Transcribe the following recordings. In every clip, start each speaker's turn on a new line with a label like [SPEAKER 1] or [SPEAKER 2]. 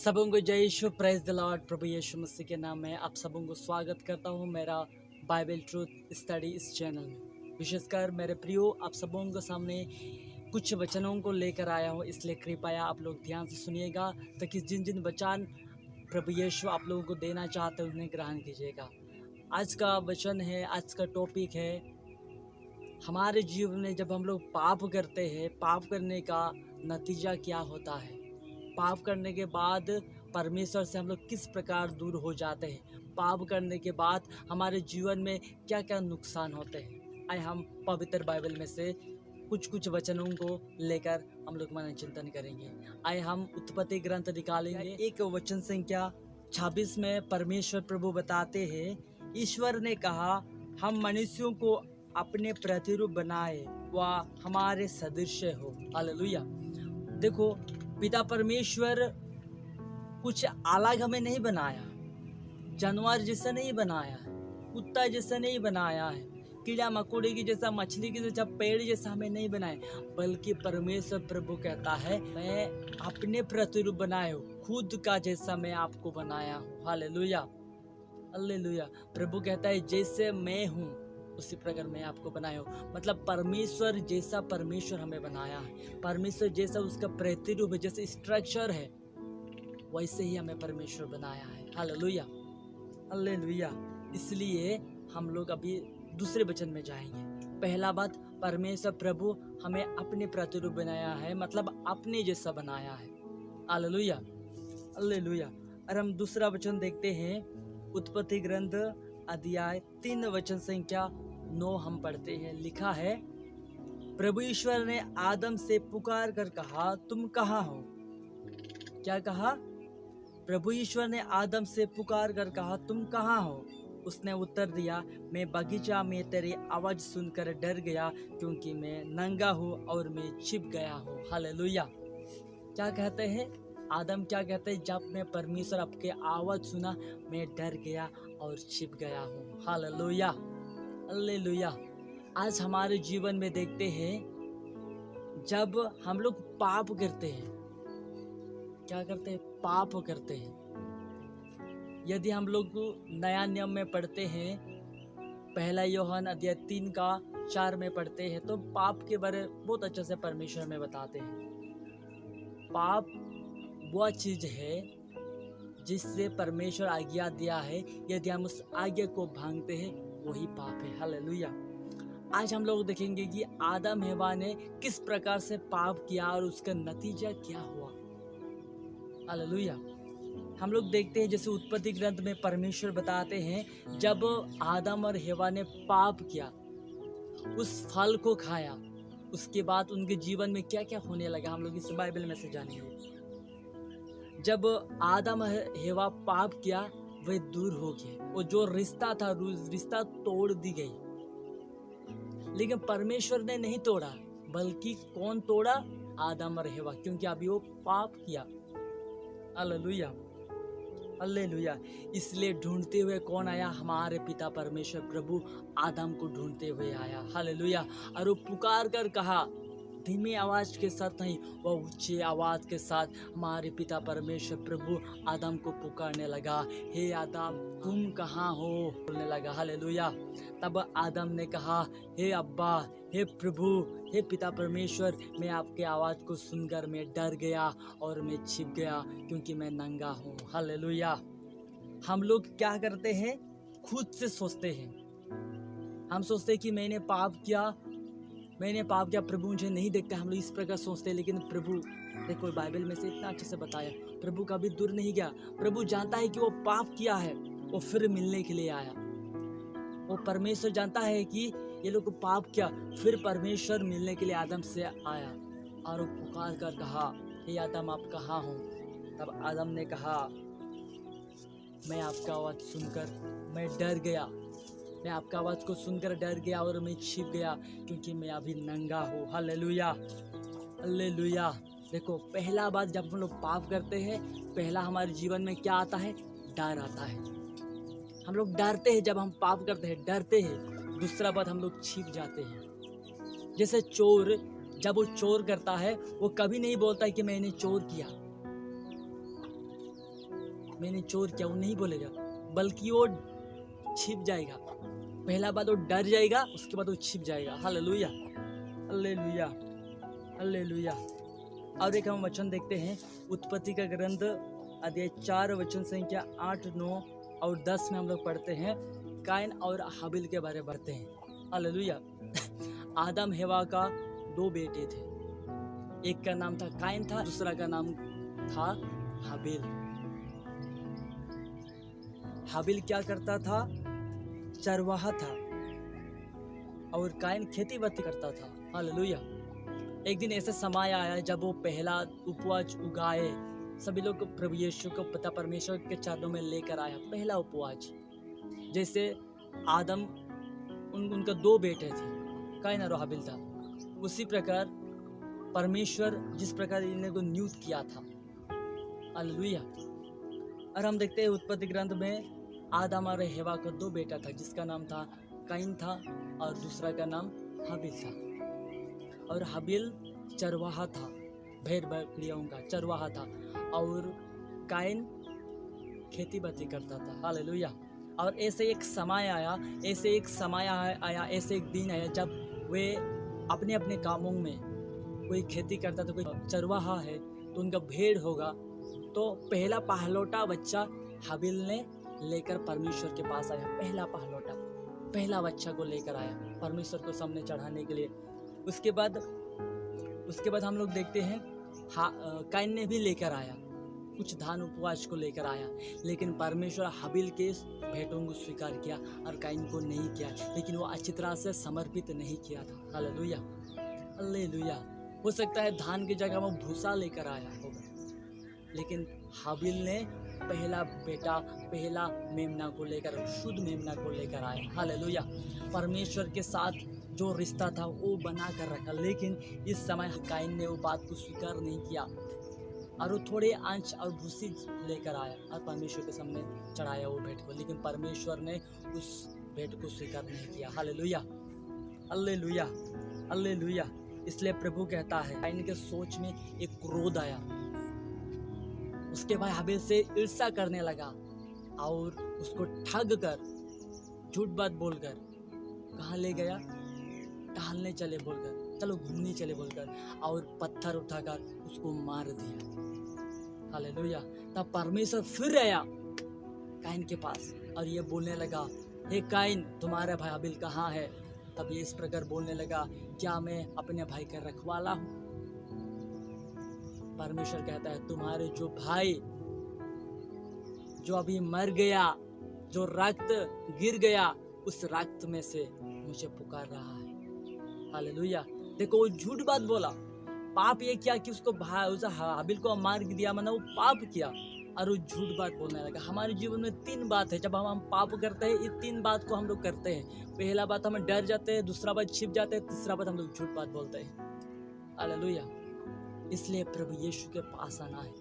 [SPEAKER 1] सबों को जय यीशु, प्रेज द लॉर्ड। प्रभु यीशु मसीह के नाम में आप सबों को स्वागत करता हूँ मेरा बाइबल ट्रूथ स्टडी इस चैनल में। विशेषकर मेरे प्रियो, आप सबों के सामने कुछ वचनों को लेकर आया हूँ, इसलिए कृपया आप लोग ध्यान से सुनिएगा ताकि जिन जिन वचन प्रभु यीशु आप लोगों को देना चाहते हैं उन्हें ग्रहण कीजिएगा। आज का वचन है, आज का टॉपिक है, हमारे जीवन में जब हम लोग पाप करते हैं, पाप करने का नतीजा क्या होता है। पाप करने के बाद परमेश्वर से हम लोग किस प्रकार दूर हो जाते हैं। पाप करने के बाद हमारे जीवन में क्या क्या नुकसान होते हैं। आइए हम पवित्र बाइबल में से कुछ वचनों को लेकर हम लोग मन चिंतन करेंगे। आइए हम उत्पत्ति ग्रंथ निकालेंगे। एक वचन संख्या 26 में परमेश्वर प्रभु बताते हैं, ईश्वर ने कहा, हम मनुष्यों को अपने प्रतिरूप बनाए, वह हमारे सदृश्य हो। हालेलुया। देखो, पिता परमेश्वर कुछ अलग हमें नहीं बनाया, जानवर जैसा नहीं बनाया है, कुत्ता जैसा नहीं बनाया है, कीड़ा मकोड़े की जैसा, मछली की जैसा, पेड़ जैसा हमें नहीं बनाया, बल्कि परमेश्वर प्रभु कहता है, मैं अपने प्रतिरूप बनाया हूँ, खुद का जैसा मैं आपको बनाया हूँ। Hallelujah, hallelujah. प्रभु कहता है, जैसे मैं हूँ उसी प्रकार मैं आपको बनाया हूँ। मतलब परमेश्वर जैसा परमेश्वर हमें बनाया है, परमेश्वर जैसा उसका प्रतिरूप है, जैसे स्ट्रक्चर है, वैसे ही हमें परमेश्वर बनाया है। Hallelujah, hallelujah. इसलिए हम लोग अभी दूसरे वचन में जाएंगे। पहला बात, परमेश्वर प्रभु हमें अपने प्रतिरूप बनाया है, मतलब अपने जैसा बनाया है। Hallelujah, hallelujah. और हम दूसरा वचन देखते हैं, उत्पत्ति ग्रंथ अध्याय 3 वचन संख्या 9 हम पढ़ते हैं। लिखा है, प्रभु ईश्वर ने आदम से पुकार कर कहा, तुम कहाँ हो। क्या कहा? प्रभु ईश्वर ने आदम से पुकार कर कहा, तुम कहाँ हो। उसने उत्तर दिया, मैं बगीचा में तेरी आवाज सुनकर डर गया, क्योंकि मैं नंगा हूँ और मैं छिप गया हूँ। हालेलुया। क्या कहते हैं आदम? क्या कहते हैं? जब मैं परमेश्वर आपके आवाज सुना, मैं डर गया और छिप गया हूँ। Hallelujah, hallelujah. आज हमारे जीवन में देखते हैं, जब हम लोग पाप करते हैं, क्या करते हैं? पाप करते हैं। यदि हम लोग नया नियम में पढ़ते हैं, पहला यूहन्ना अध्याय 3 का 4 में पढ़ते हैं, तो पाप के बारे में बहुत अच्छे से परमेश्वर में बताते हैं। पाप वह चीज है जिससे परमेश्वर आज्ञा दिया है, यदि हम उस आज्ञा को भांगते हैं वही पाप है। हालेलुया। आज हम लोग देखेंगे कि आदम हवा ने किस प्रकार से पाप किया और उसका नतीजा क्या हुआ। हालेलुया। हम लोग देखते हैं, जैसे उत्पत्ति ग्रंथ में परमेश्वर बताते हैं, जब आदम और हवा ने पाप किया, उस फल को खाया, उसके बाद उनके जीवन में क्या क्या होने लगा, हम लोग इस बाइबल में से जानेंगे। जब आदम हवा पाप किया, वह दूर हो गए, वो जो रिश्ता था, रिश्ता तोड़ दी गई। लेकिन परमेश्वर ने नहीं तोड़ा, बल्कि कौन तोड़ा? आदम और हवा, क्योंकि अभी वो पाप किया। Hallelujah, hallelujah. इसलिए ढूंढते हुए कौन आया? हमारे पिता परमेश्वर प्रभु आदम को ढूंढते हुए आया। हालेलुया। और वो पुकार कर कहा, धीमी आवाज के साथ नहीं, वह ऊंची आवाज के साथ हमारे पिता परमेश्वर प्रभु आदम को पुकारने लगा, हे आदम तुम कहाँ हो, बोलने लगा। हालेलुया। तब आदम ने कहा, हे अब्बा, हे प्रभु, हे पिता परमेश्वर, मैं आपके आवाज को सुनकर मैं डर गया और मैं छिप गया, क्योंकि मैं नंगा हूँ। हालेलुया। हम लोग क्या करते हैं? खुद से सोचते हैं। हम सोचते हैं कि मैंने पाप किया, प्रभु मुझे नहीं देखता। हम लोग इस प्रकार सोचते हैं। लेकिन प्रभु, देखो बाइबल में से इतना अच्छे से बताया, प्रभु कभी दूर नहीं गया। प्रभु जानता है कि वो पाप किया है, वो फिर मिलने के लिए आया। वो परमेश्वर जानता है कि ये लोग पाप किया, फिर परमेश्वर मिलने के लिए आदम से आया और वो पुकार कर कहा, हे आदम आप कहाँ हो। तब आदम ने कहा, मैं आपका आवाज सुनकर मैं डर गया, मैं आपका आवाज को सुनकर डर गया और मैं छिप गया, क्योंकि मैं अभी नंगा हूँ। Hallelujah, hallelujah. देखो, पहला बात, जब हम लोग पाप करते हैं, पहला हमारे जीवन में क्या आता है? डर आता है। हम लोग डरते हैं, जब हम पाप करते हैं डरते हैं। दूसरा बात, हम लोग छिप जाते हैं। जैसे चोर, जब वो चोर करता है, वो कभी नहीं बोलता है कि मैंने चोर किया, मैंने चोर किया, वो नहीं बोलेगा, बल्कि वो छिप जाएगा। पहला बात वो डर जाएगा, उसके बाद वो छिप जाएगा। Hallelujah, hallelujah, hallelujah. और एक हम वचन देखते हैं, उत्पत्ति का ग्रंथ अध्याय 4 वचन संख्या 8, 9 और 10 में हम लोग पढ़ते हैं, काइन और हाबिल के बारे में पढ़ते हैं। हालेलुया। आदम हेवा का 2 बेटे थे, एक का नाम था काइन था, दूसरा का नाम था हाबिल। हाबिल क्या करता था? चरवाहा था, और काइन खेती बाड़ी करता था। हालेलुया। एक दिन ऐसे समय आया जब वो पहला उपवास उगाए, सभी लोग प्रभु यीशु को पिता परमेश्वर के चरणों में लेकर आया। पहला उपवास, जैसे आदम उनका 2 बेटे थे, काइन और हाबिल था, उसी प्रकार परमेश्वर जिस प्रकार इन्हें को नियुक्त किया था। हालेलुया। और हम देखते हैं उत्पत्ति ग्रंथ में आदम और हेवा का 2 बेटा था, जिसका नाम था काइन था और दूसरा का नाम हाबिल था। और हाबिल चरवाहा था, भेड़ बकरियों का चरवाहा था, और काइन खेती बाड़ी करता था। हालेलुया। और ऐसे एक समय आया, ऐसे एक दिन आया जब वे अपने अपने कामों में, कोई खेती करता तो कोई चरवाहा है तो उनका भेड़ होगा, तो पहला पहलौठा बच्चा हाबिल ने लेकर परमेश्वर के पास आया। पहला पहलौठा, पहला बच्चा को लेकर आया परमेश्वर को सामने चढ़ाने के लिए। उसके बाद हम लोग देखते हैं काइन ने भी लेकर आया, कुछ धान उपवास को लेकर आया, लेकिन परमेश्वर हाबिल के भेंटों को स्वीकार किया और काइन को नहीं किया, लेकिन वो अच्छी तरह से समर्पित नहीं किया था। Hallelujah, hallelujah. हो सकता है धान की जगह वो भूसा लेकर आया होगा, लेकिन हाबिल ने पहला बेटा, पहला मेमना को लेकर, शुद्ध मेमना को लेकर आया। हालेलुया। परमेश्वर के साथ जो रिश्ता था वो बना कर रखा, लेकिन इस समय काइन ने वो बात को स्वीकार नहीं किया और वो थोड़े आंच और भूसी लेकर आया और परमेश्वर के सामने चढ़ाया वो भेंट को, लेकिन परमेश्वर ने उस भेंट को स्वीकार नहीं किया। Hallelujah, hallelujah, hallelujah. इसलिए प्रभु कहता है, काइन के सोच में एक क्रोध आया, उसके भाई हाबिल से ईर्ष्या करने लगा और उसको ठग कर, झूठ बात बोलकर कहाँ ले गया? टहलने चले बोलकर, चलो घूमने चले बोलकर, और पत्थर उठाकर उसको मार दिया। हालेलुया। तब परमेश्वर फिर आया काइन के पास और ये बोलने लगा, हे काइन, तुम्हारा भाई हाबिल कहाँ है? तब ये इस प्रकार बोलने लगा, क्या मैं अपने भाई का रखवाला हूँ? परमेश्वर कहता है, तुम्हारे जो भाई जो अभी मर गया, जो रक्त गिर गया, उस रक्त में से मुझे पुकार रहा है। हालेलुया। देखो, वो झूठ बात बोला, पाप ये किया कि उसको हाबिल को मार दिया, मैंने वो पाप किया और वो झूठ बात बोलने लगा। हमारे जीवन में 3 बात है, जब हम पाप करते हैं, ये 3 बात को हम लोग करते हैं। पहला बात हम डर जाते हैं, दूसरा बात छिप जाते हैं, तीसरा बात हम लोग झूठ बात बोलते हैं। हालेलुया। इसलिए प्रभु यीशु के पास आना है,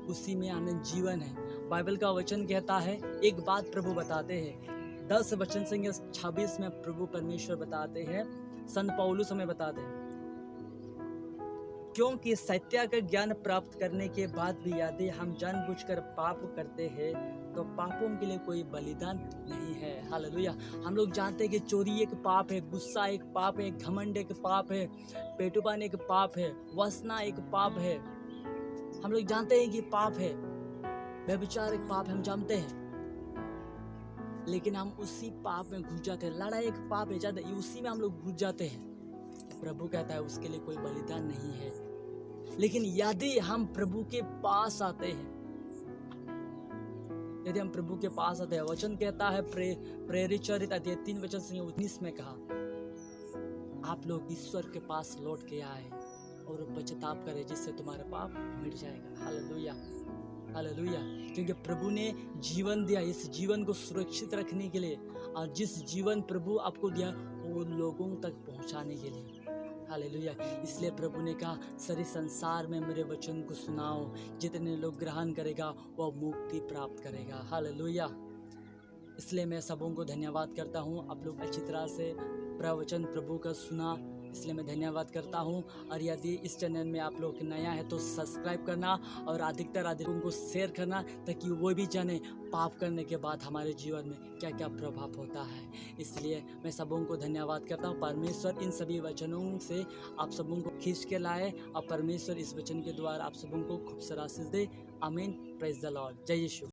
[SPEAKER 1] उसी में आनंद जीवन है। बाइबल का वचन कहता है, एक बात प्रभु बताते हैं, 10 वचन संख्या 26 में प्रभु परमेश्वर बताते हैं, संत पौलुस हमें बताते हैं, क्योंकि सत्य का ज्ञान प्राप्त करने के बाद भी यदि हम जानबूझकर पाप करते हैं तो पापों के लिए कोई बलिदान नहीं है। हालेलुया। हम लोग जानते हैं कि चोरी एक पाप है, गुस्सा एक पाप है, घमंड एक पाप है, पेटुपान एक पाप है, वासना एक पाप है। हम लोग जानते हैं कि पाप है, व्यभिचार एक पाप है, हम जानते हैं, लेकिन हम उसी पाप में घुस जाते हैं। लड़ाई एक पाप है, ज्यादा उसी में हम लोग घुस जाते हैं। प्रभु कहता है उसके लिए कोई बलिदान नहीं है। लेकिन यदि हम प्रभु के पास आते हैं, यदि हम प्रभु के पास आते हैं, वचन कहता है प्रेरित चरित अध्याय 3 वचन से 19 में कहा, आप लोग ईश्वर के पास लौट के आए और पश्चाताप करें, जिससे तुम्हारा पाप मिट जाएगा। Hallelujah, hallelujah. क्योंकि प्रभु ने जीवन दिया इस जीवन को सुरक्षित रखने के लिए, और जिस जीवन प्रभु आपको दिया वो लोगों तक पहुंचाने के लिए। हालेलुया। इसलिए प्रभु ने कहा, सारे संसार में मेरे वचन को सुनाओ, जितने लोग ग्रहण करेगा वह मुक्ति प्राप्त करेगा। हालेलुया। इसलिए मैं सबों को धन्यवाद करता हूँ, आप लोग अच्छी तरह से प्रवचन प्रभु का सुना, इसलिए मैं धन्यवाद करता हूँ। और यदि इस चैनल में आप लोग नया है तो सब्सक्राइब करना और अधिकतर उनको शेयर करना, ताकि वो भी जाने पाप करने के बाद हमारे जीवन में क्या क्या प्रभाव होता है। इसलिए मैं सबों को धन्यवाद करता हूँ। परमेश्वर इन सभी वचनों से आप सबों को खींच के लाए और परमेश्वर इस वचन के द्वारा आप सबों को खूब सारा आशीष दे। आमीन। Praise the Lord. जय यीशु।